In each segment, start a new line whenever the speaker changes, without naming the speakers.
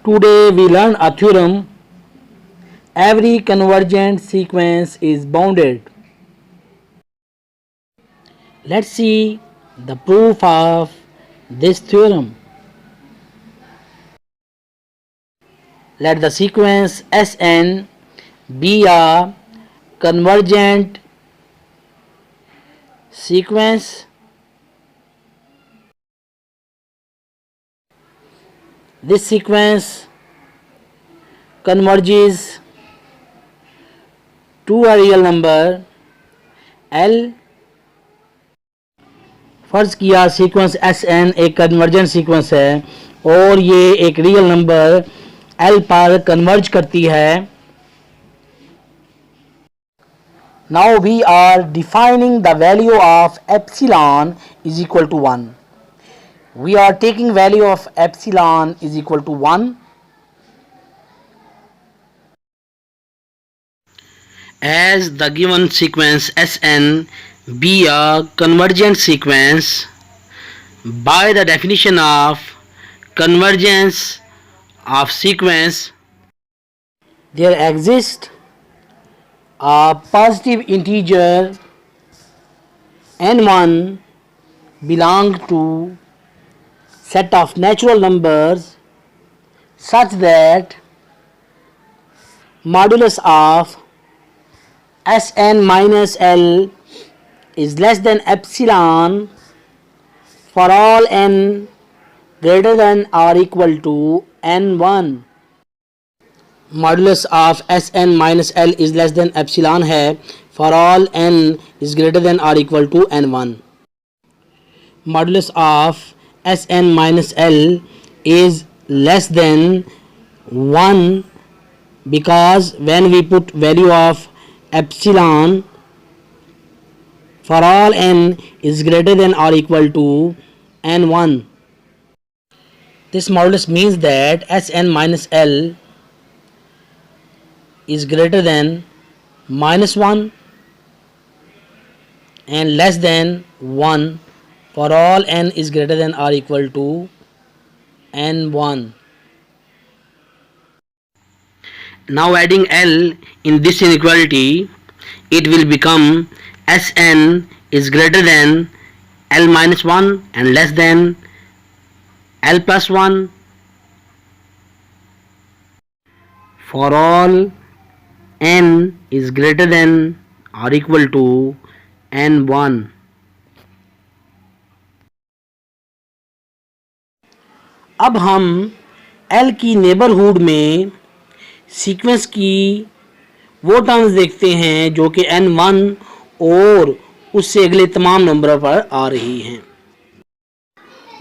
Today we learn a theorem. Every convergent sequence is bounded. Let's see the proof of this theorem. Let the sequence Sn be a convergent sequence. This sequence converges to a real number L. फर्ज किया sequence S N एक convergent sequence है और ये एक real number L पर converge करती है. Now we are defining the value of epsilon is equal to 1. We are taking value of epsilon is equal to 1. As the given sequence Sn be a convergent sequence, by the definition of convergence of sequence, there exists a positive integer n1 belong to set of natural numbers such that modulus of Sn minus L is less than epsilon for all n greater than or equal to n1. Modulus of Sn minus L is less than epsilon है for all n is greater than or equal to n1. Modulus of Sn minus L is less than 1 because when we put value of epsilon for all n is greater than or equal to n1. This modulus means that Sn minus L is greater than minus 1 and less than 1 for all n is greater than or equal to n1. Now adding L in this inequality, it will become Sn is greater than L minus 1 and less than L plus 1 for all n is greater than or equal to n1. अब हम L की neighbourhood में sequence की वो terms देखते हैं जो कि n1 और उससे अगले तमाम नंबरों पर आ रही हैं.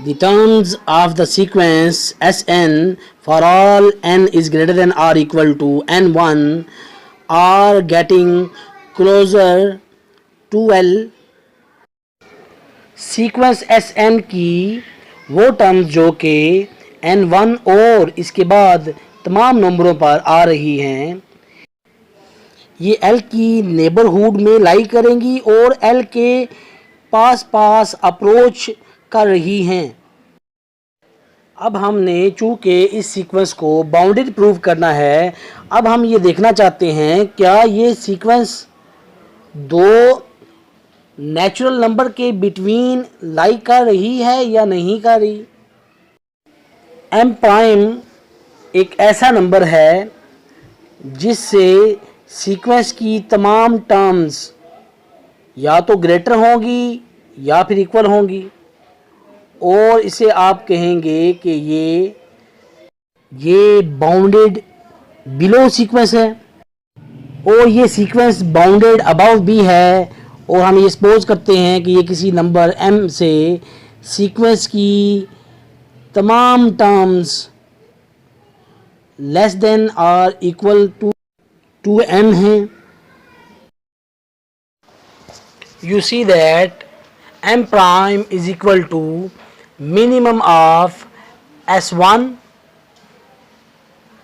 The terms of the sequence Sn for all n is greater than or equal to n1 are getting closer to L. Sequence Sn की वो टर्म्स जो कि n1 और इसके बाद तमाम नंबरों पर आ रही हैं, ये L की नेबरहुड में लाई करेंगी और L के पास पास अप्रोच कर रही हैं. अब हमने चूँकि इस सीक्वेंस को बाउंडेड प्रूव करना है, अब हम ये देखना चाहते हैं क्या ये सीक्वेंस दो नेचुरल नंबर के बिटवीन लाई कर रही है या नहीं कर रही. m प्राइम एक ऐसा नंबर है जिससे सीक्वेंस की तमाम टर्म्स या तो ग्रेटर होंगी या फिर इक्वल होंगी और इसे आप कहेंगे कि ये बाउंडेड बिलो सीक्वेंस है और ये सीक्वेंस बाउंडेड अबव भी है और हम ये सपोज करते हैं कि ये किसी नंबर m से सीक्वेंस की तमाम टर्म्स लेस देन और इक्वल टू m हैं. You see that m prime is equal to minimum of s1,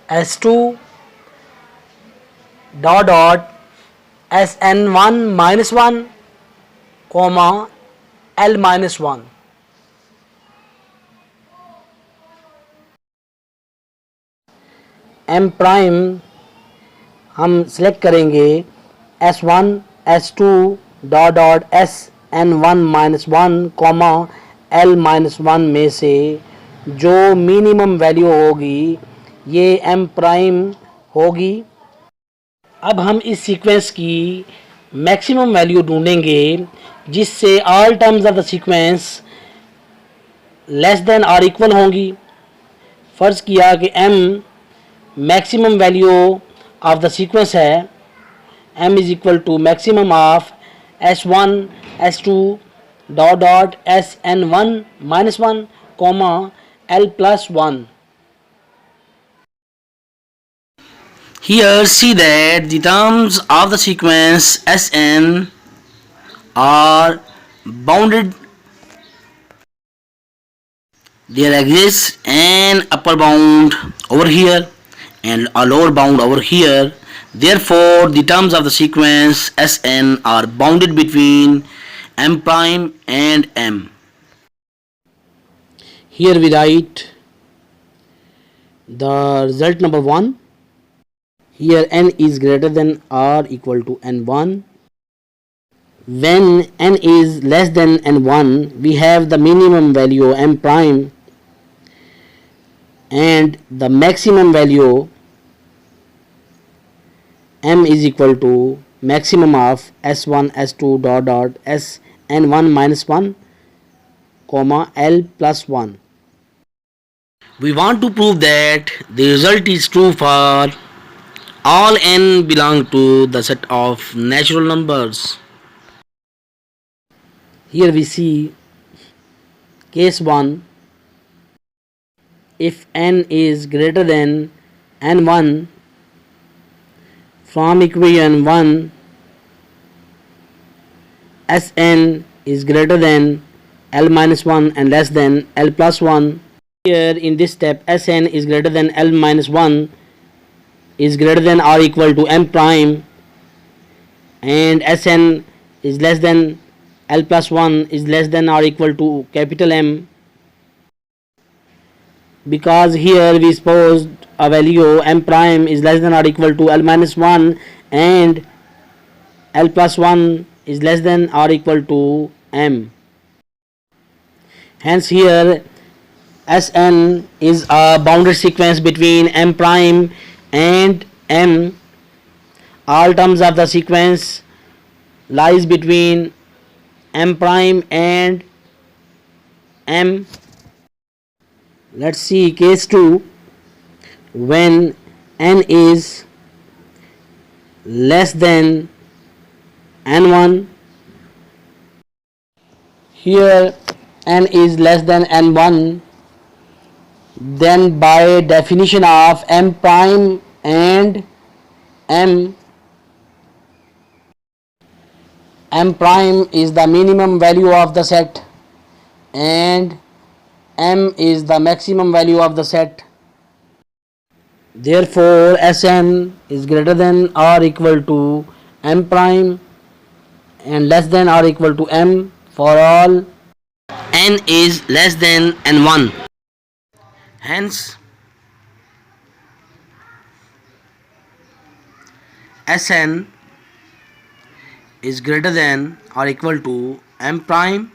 s2 dot sn1 minus 1 comma l minus 1. m prime हम सिलेक्ट करेंगे s1 s2 dot dot sn1 minus one comma l minus one में से जो minimum value होगी ये m prime होगी। अब हम इस सीक्वेंस की मैक्सिमम वैल्यू ढूंढेंगे जिससे all terms of the sequence less than और इक्वल होंगी। फ़र्ज़ किया कि m maximum value of the sequence है, m is equal to maximum of s1 s2 dot dot sn1 minus one comma l plus one. Here see that the terms of the sequence Sn are bounded. There exists an upper bound over here and a lower bound over here. Therefore, the terms of the sequence Sn are bounded between m prime and m. Here we write the result number 1. Here n is greater than or equal to n1. When n is less than n1, we have the minimum value m prime and the maximum value m is equal to maximum of s1 s2 dot dot sn1 minus 1 comma l plus 1. We want to prove that the result is true for all n belong to the set of natural numbers. Here we see case 1. If n is greater than n1, from equation 1 Sn is greater than l minus 1 and less than l plus 1. Here in this step Sn is greater than l minus 1 is greater than or equal to m prime and Sn is less than l plus 1 is less than or equal to capital M. Because here we supposed a value m prime is less than or equal to l minus 1 and l plus 1 is less than or equal to m. Hence here Sn is a bounded sequence between m prime and m. All terms of the sequence lies between m prime and m. Let's see case 2. When n is less than n1, here n is less than n1, then by definition of m prime and m prime is the minimum value of the set and m is the maximum value of the set. Therefore Sn is greater than or equal to m prime and less than or equal to m for all n is less than n1. Hence Sn is greater than or equal to m prime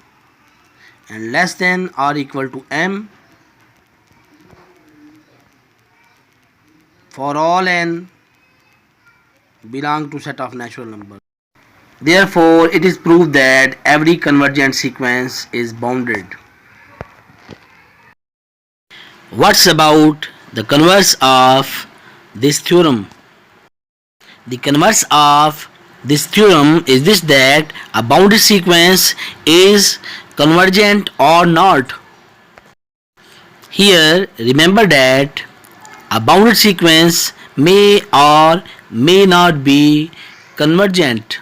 and less than or equal to m for all n belong to set of natural numbers. Therefore, it is proved that every convergent sequence is bounded. What's about the converse of this theorem? The converse of this theorem is this, that a bounded sequence is convergent or not. Here remember that a bounded sequence may or may not be convergent.